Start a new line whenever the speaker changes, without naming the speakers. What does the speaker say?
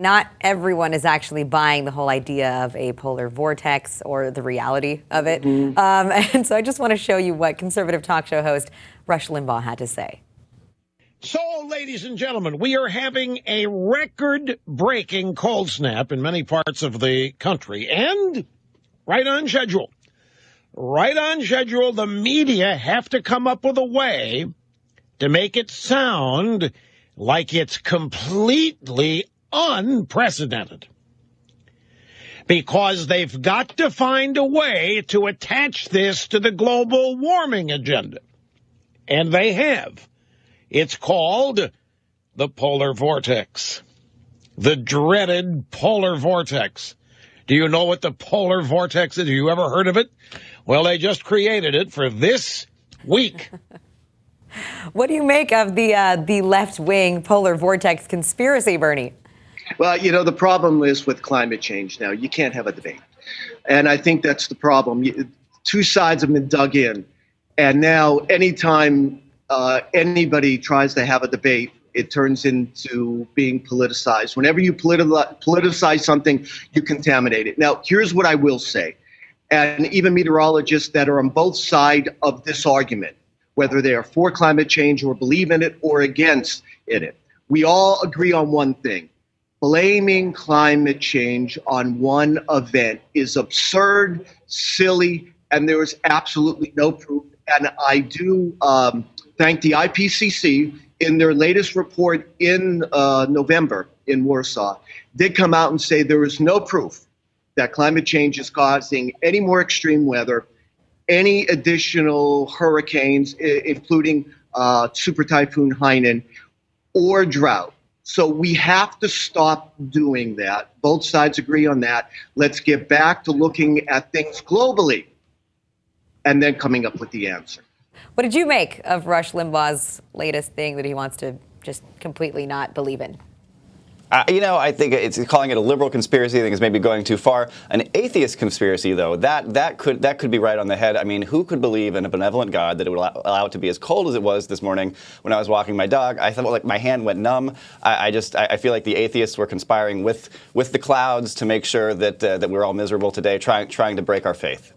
Not everyone is actually buying the whole idea of a polar vortex or the reality of it. And so I just want to show you what conservative talk show host Rush Limbaugh had to say.
So, ladies and gentlemen, we are having a record-breaking cold snap in many parts of the country, and right on schedule. Right on schedule, the media have to come up with a way to make it sound like it's completely unprecedented. Because they've got to find a way to attach this to the global warming agenda. And they have. It's called the polar vortex. The dreaded polar vortex. Do you know what the polar vortex is? Have you ever heard of it? Well, they just created it for this week.
What do you make of the left-wing polar vortex conspiracy, Bernie?
Well, you know, the problem is with climate change now, you can't have a debate. And I think that's the problem. Two sides have been dug in. And now anytime anybody tries to have a debate, it turns into being politicized. Whenever you politicize something, you contaminate it. Now, here's what I will say. And even meteorologists that are on both sides of this argument, whether they are for climate change or believe in it or against it, we all agree on one thing. Blaming climate change on one event is absurd, silly, and there is absolutely no proof. And I do thank the IPCC in their latest report in November in Warsaw, did come out and say there is no proof that climate change is causing any more extreme weather, any additional hurricanes, including Super Typhoon Haiyan, or drought. So we have to stop doing that. Both sides agree on that. Let's get back to looking at things globally and then coming up with the answer.
What did you make of Rush Limbaugh's latest thing that he wants to just completely not believe in?
I think it's calling it a liberal conspiracy. I think it's maybe going too far. An atheist conspiracy, though, that could be right on the head. I mean, who could believe in a benevolent God that it would allow it to be as cold as it was this morning when I was walking my dog? I felt like my hand went numb. I feel like the atheists were conspiring with the clouds to make sure that we're all miserable today, trying to break our faith.